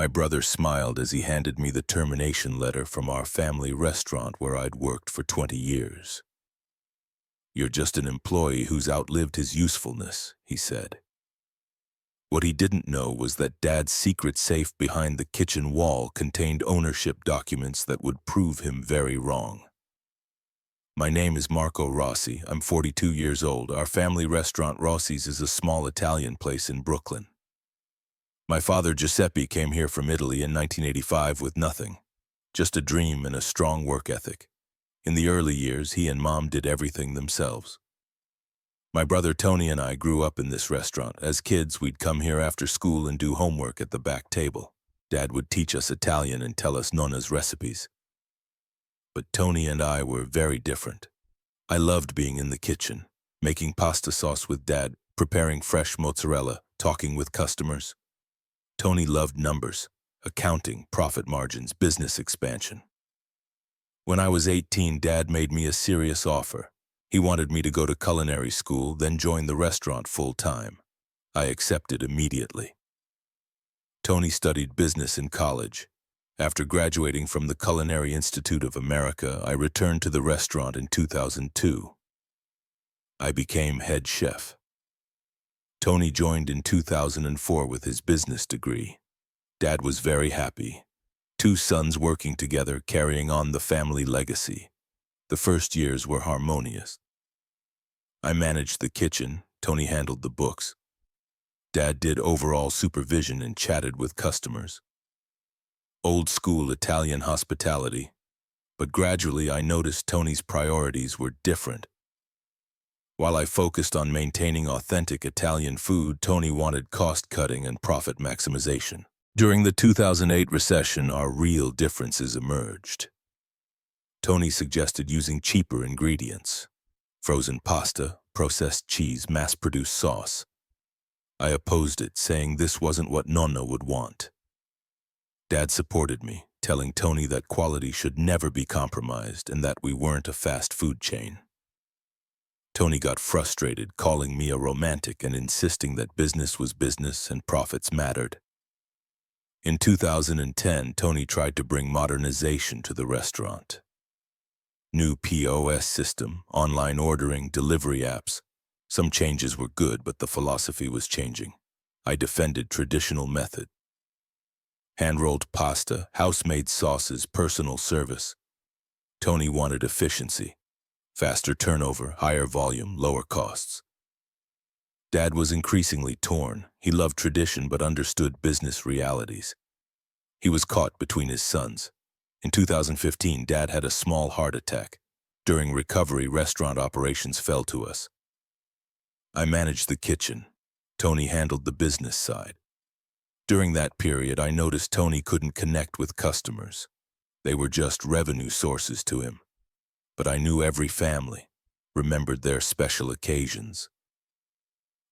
My brother smiled as he handed me the termination letter from our family restaurant where I'd worked for 20 years. "You're just an employee who's outlived his usefulness," he said. What he didn't know was that Dad's secret safe behind the kitchen wall contained ownership documents that would prove him very wrong. "My name is Marco Rossi. I'm 42 years old. Our family restaurant Rossi's is a small Italian place in Brooklyn. My father Giuseppe came here from Italy in 1985 with nothing, just a dream and a strong work ethic. In the early years, he and Mom did everything themselves. My brother Tony and I grew up in this restaurant. As kids, we'd come here after school and do homework at the back table. Dad would teach us Italian and tell us Nonna's recipes. But Tony and I were very different. I loved being in the kitchen, making pasta sauce with Dad, preparing fresh mozzarella, talking with customers. Tony loved numbers, accounting, profit margins, business expansion. When I was 18, Dad made me a serious offer. He wanted me to go to culinary school, then join the restaurant full-time. I accepted immediately. Tony studied business in college. After graduating from the Culinary Institute of America, I returned to the restaurant in 2002. I became head chef. Tony joined in 2004 with his business degree. Dad was very happy. 2 sons working together, carrying on the family legacy. The first years were harmonious. I managed the kitchen, Tony handled the books. Dad did overall supervision and chatted with customers. Old-school Italian hospitality, but gradually I noticed Tony's priorities were different. While I focused on maintaining authentic Italian food, Tony wanted cost-cutting and profit maximization. During the 2008 recession, our real differences emerged. Tony suggested using cheaper ingredients: frozen pasta, processed cheese, mass-produced sauce. I opposed it, saying this wasn't what Nonna would want. Dad supported me, telling Tony that quality should never be compromised and that we weren't a fast food chain. Tony got frustrated, calling me a romantic and insisting that business was business and profits mattered. In 2010, Tony tried to bring modernization to the restaurant. New POS system, online ordering, delivery apps. Some changes were good, but the philosophy was changing. I defended traditional method. Hand-rolled pasta, house-made sauces, personal service. Tony wanted efficiency. Faster turnover, higher volume, lower costs. Dad was increasingly torn. He loved tradition but understood business realities. He was caught between his sons. In 2015, Dad had a small heart attack. During recovery, restaurant operations fell to us. I managed the kitchen. Tony handled the business side. During that period, I noticed Tony couldn't connect with customers. They were just revenue sources to him. But I knew every family, remembered their special occasions.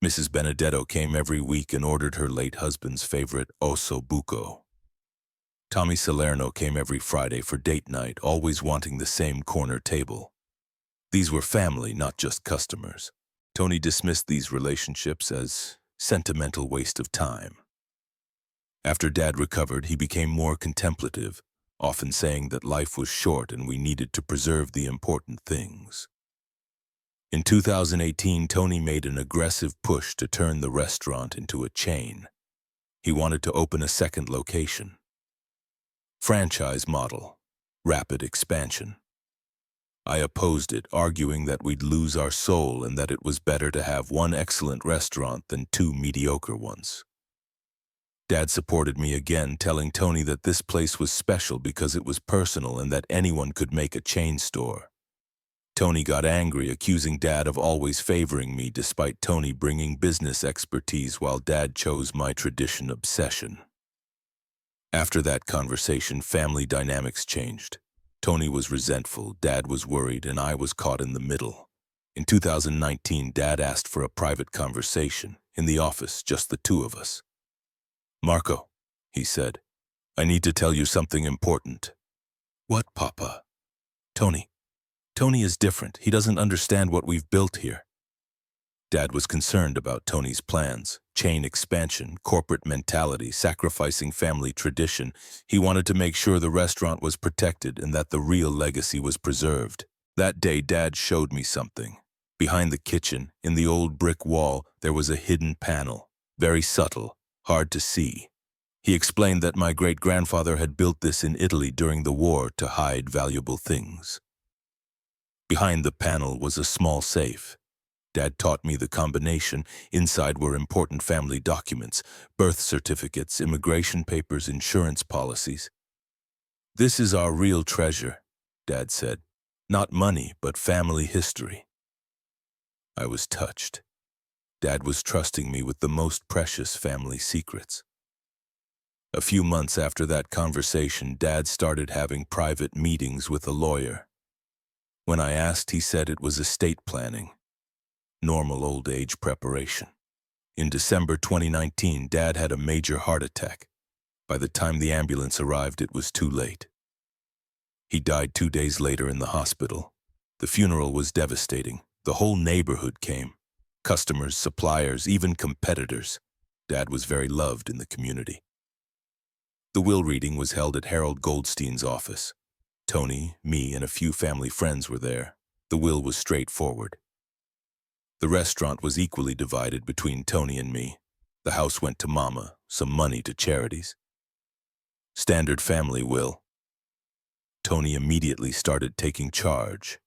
Mrs. Benedetto came every week and ordered her late husband's favorite osso buco. Tommy Salerno came every Friday for date night, always wanting the same corner table. These were family, not just customers. Tony dismissed these relationships as sentimental waste of time. After Dad recovered, he became more contemplative, often saying that life was short and we needed to preserve the important things. In 2018, Tony made an aggressive push to turn the restaurant into a chain. He wanted to open a second location. Franchise model, rapid expansion. I opposed it, arguing that we'd lose our soul and that it was better to have one excellent restaurant than 2 mediocre ones. Dad supported me again, telling Tony that this place was special because it was personal and that anyone could make a chain store. Tony got angry, accusing Dad of always favoring me despite Tony bringing business expertise while Dad chose my tradition obsession. After that conversation, family dynamics changed. Tony was resentful, Dad was worried, and I was caught in the middle. In 2019, Dad asked for a private conversation, in the office, just the 2 of us. "Marco," he said, "I need to tell you something important." "What, Papa?" Tony is different. He doesn't understand what we've built here." Dad was concerned about Tony's plans, chain expansion, corporate mentality, sacrificing family tradition. He wanted to make sure the restaurant was protected and that the real legacy was preserved. That day, Dad showed me something. Behind the kitchen, in the old brick wall, there was a hidden panel, very subtle, hard to see. He explained that my great-grandfather had built this in Italy during the war to hide valuable things. Behind the panel was a small safe. Dad taught me the combination. Inside were important family documents, birth certificates, immigration papers, insurance policies. "This is our real treasure," Dad said. "Not money, but family history." I was touched. Dad was trusting me with the most precious family secrets. A few months after that conversation, Dad started having private meetings with a lawyer. When I asked, he said it was estate planning. Normal old age preparation. In December 2019, Dad had a major heart attack. By the time the ambulance arrived, it was too late. He died 2 days later in the hospital. The funeral was devastating. The whole neighborhood came. Customers, suppliers, even competitors. Dad was very loved in the community. The will reading was held at Harold Goldstein's office. Tony, me, and a few family friends were there. The will was straightforward. The restaurant was equally divided between Tony and me. The house went to Mama, some money to charities. Standard family will. Tony immediately started taking charge,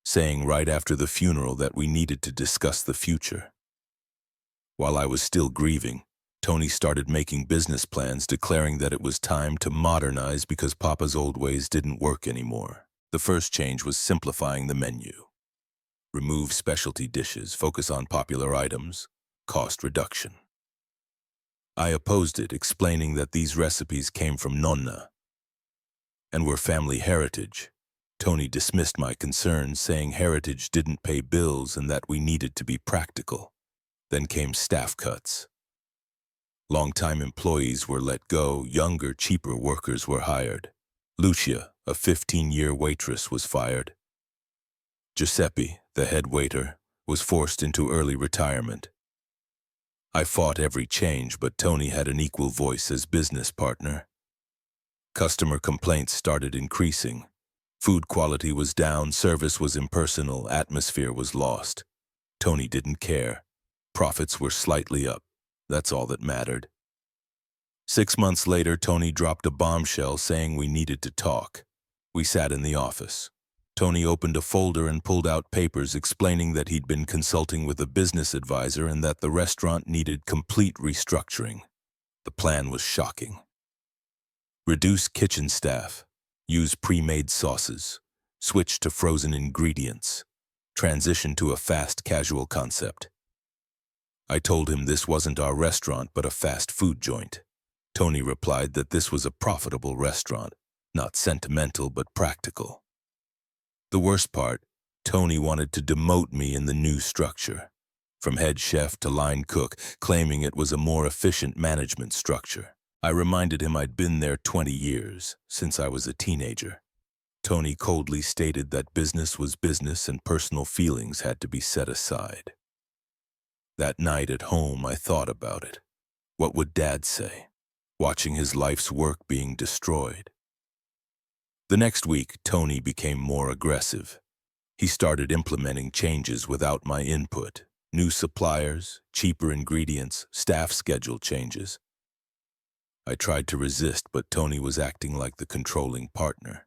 saying right after the funeral that we needed to discuss the future. While I was still grieving, Tony started making business plans, declaring that it was time to modernize because Papa's old ways didn't work anymore. The first change was simplifying the menu. Remove specialty dishes, focus on popular items, cost reduction. I opposed it, explaining that these recipes came from Nonna and were family heritage. Tony dismissed my concerns, saying heritage didn't pay bills and that we needed to be practical. Then came staff cuts. Longtime employees were let go, younger, cheaper workers were hired. Lucia, a 15-year waitress, was fired. Giuseppe, the head waiter, was forced into early retirement. I fought every change, but Tony had an equal voice as business partner. Customer complaints started increasing. Food quality was down, service was impersonal, atmosphere was lost. Tony didn't care. Profits were slightly up. That's all that mattered. 6 months later, Tony dropped a bombshell saying we needed to talk. We sat in the office. Tony opened a folder and pulled out papers explaining that he'd been consulting with a business advisor and that the restaurant needed complete restructuring. The plan was shocking. Reduce kitchen staff, use pre-made sauces, switch to frozen ingredients, transition to a fast casual concept. I told him this wasn't our restaurant but a fast food joint. Tony replied that this was a profitable restaurant, not sentimental but practical. The worst part, Tony wanted to demote me in the new structure, from head chef to line cook, claiming it was a more efficient management structure. I reminded him I'd been there 20 years, since I was a teenager. Tony coldly stated that business was business and personal feelings had to be set aside. That night at home, I thought about it. What would Dad say, watching his life's work being destroyed? The next week, Tony became more aggressive. He started implementing changes without my input. New suppliers, cheaper ingredients, staff schedule changes. I tried to resist, but Tony was acting like the controlling partner,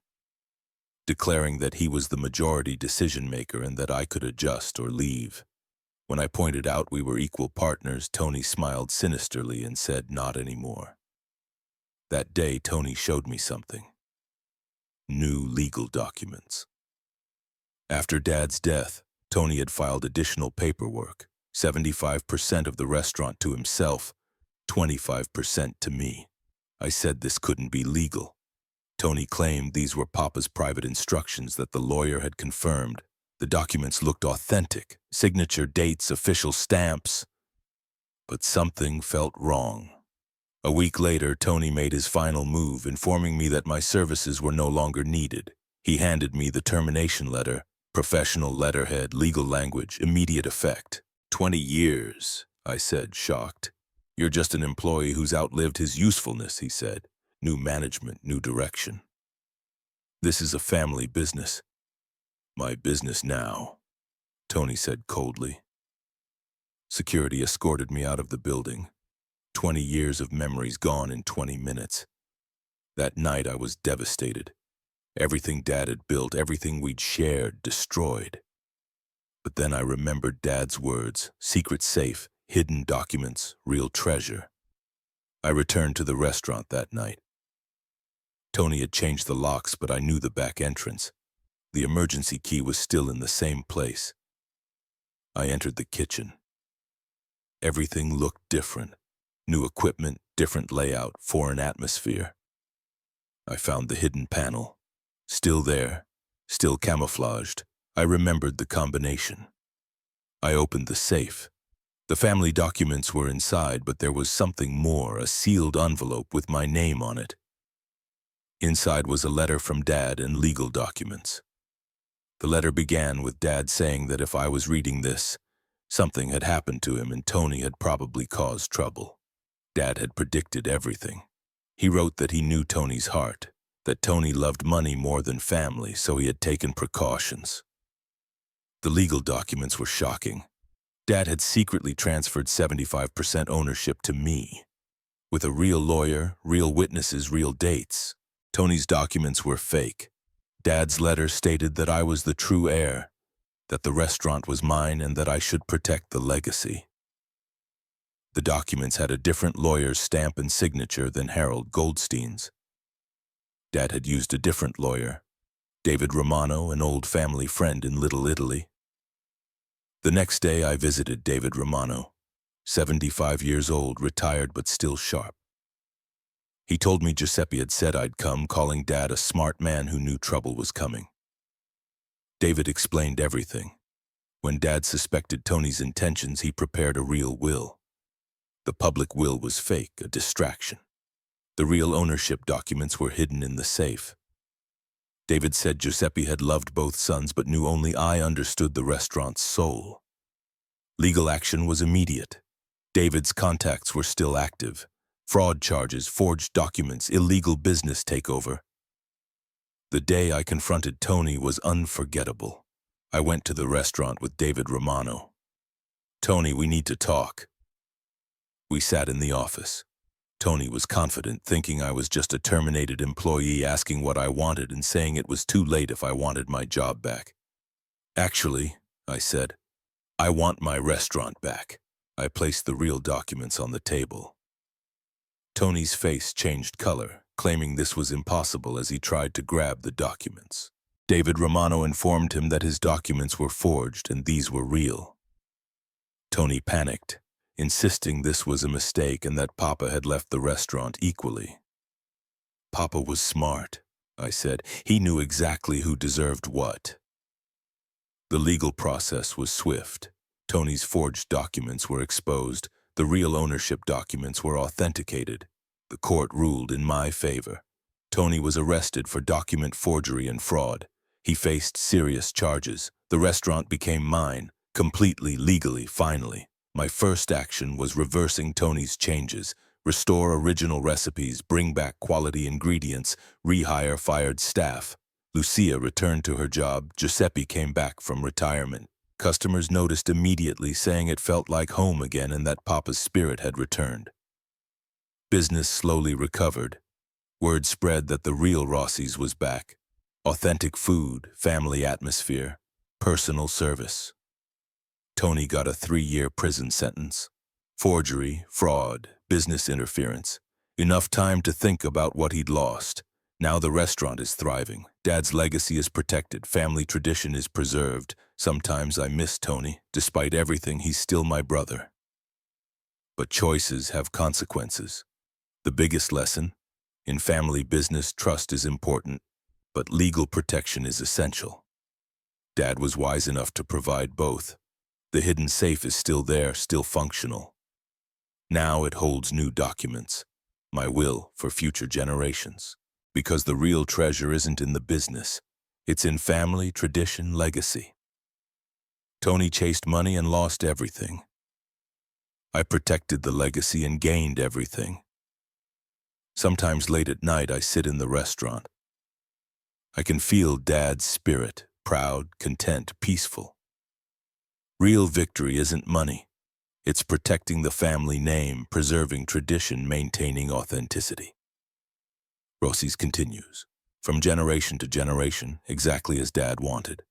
declaring that he was the majority decision-maker and that I could adjust or leave. When I pointed out we were equal partners, Tony smiled sinisterly and said, "Not anymore." That day, Tony showed me something. New legal documents. After Dad's death, Tony had filed additional paperwork, 75% of the restaurant to himself, 25% to me. I said this couldn't be legal. Tony claimed these were Papa's private instructions that the lawyer had confirmed. The documents looked authentic, signature dates, official stamps. But something felt wrong. A week later, Tony made his final move, informing me that my services were no longer needed. He handed me the termination letter, professional letterhead, legal language, immediate effect, 20 years, I said, shocked. You're just an employee who's outlived his usefulness, he said. New management, new direction. This is a family business. My business now, Tony said coldly. Security escorted me out of the building. 20 years of memories gone in 20 minutes. That night I was devastated. Everything Dad had built, everything we'd shared, destroyed. But then I remembered Dad's words, secret safe, hidden documents, real treasure. I returned to the restaurant that night. Tony had changed the locks, but I knew the back entrance. The emergency key was still in the same place. I entered the kitchen. Everything looked different. New equipment, different layout, foreign atmosphere. I found the hidden panel. Still there, still camouflaged. I remembered the combination. I opened the safe. The family documents were inside, but there was something more, a sealed envelope with my name on it. Inside was a letter from Dad and legal documents. The letter began with Dad saying that if I was reading this, something had happened to him and Tony had probably caused trouble. Dad had predicted everything. He wrote that he knew Tony's heart, that Tony loved money more than family, so he had taken precautions. The legal documents were shocking. Dad had secretly transferred 75% ownership to me. With a real lawyer, real witnesses, real dates. Tony's documents were fake. Dad's letter stated that I was the true heir, that the restaurant was mine and that I should protect the legacy. The documents had a different lawyer's stamp and signature than Harold Goldstein's. Dad had used a different lawyer, David Romano, an old family friend in Little Italy. The next day I visited David Romano, 75 years old, retired but still sharp. He told me Giuseppe had said I'd come, calling Dad a smart man who knew trouble was coming. David explained everything. When Dad suspected Tony's intentions, he prepared a real will. The public will was fake, a distraction. The real ownership documents were hidden in the safe. David said Giuseppe had loved both sons but knew only I understood the restaurant's soul. Legal action was immediate. David's contacts were still active. Fraud charges, forged documents, illegal business takeover. The day I confronted Tony was unforgettable. I went to the restaurant with David Romano. Tony, we need to talk. We sat in the office. Tony was confident, thinking I was just a terminated employee, asking what I wanted and saying it was too late if I wanted my job back. Actually, I said, I want my restaurant back. I placed the real documents on the table. Tony's face changed color, claiming this was impossible as he tried to grab the documents. David Romano informed him that his documents were forged and these were real. Tony panicked, insisting this was a mistake and that Papa had left the restaurant equally. Papa was smart, I said. He knew exactly who deserved what. The legal process was swift. Tony's forged documents were exposed. The real ownership documents were authenticated. The court ruled in my favor. Tony was arrested for document forgery and fraud. He faced serious charges. The restaurant became mine, completely, legally, finally. My first action was reversing Tony's changes, restore original recipes, bring back quality ingredients, rehire fired staff. Lucia returned to her job. Giuseppe came back from retirement. Customers noticed immediately, saying it felt like home again and that Papa's spirit had returned. Business slowly recovered. Word spread that the real Rossi's was back. Authentic food, family atmosphere, personal service. Tony got a 3-year prison sentence. Forgery, fraud, business interference. Enough time to think about what he'd lost. Now the restaurant is thriving. Dad's legacy is protected. Family tradition is preserved. Sometimes I miss Tony. Despite everything, he's still my brother. But choices have consequences. The biggest lesson: in family business, trust is important, but legal protection is essential. Dad was wise enough to provide both. The hidden safe is still there, still functional. Now it holds new documents, my will for future generations. Because the real treasure isn't in the business, it's in family, tradition, legacy. Tony chased money and lost everything. I protected the legacy and gained everything. Sometimes late at night, I sit in the restaurant. I can feel Dad's spirit, proud, content, peaceful. Real victory isn't money. It's protecting the family name, preserving tradition, maintaining authenticity. Rossis continues, from generation to generation, exactly as Dad wanted.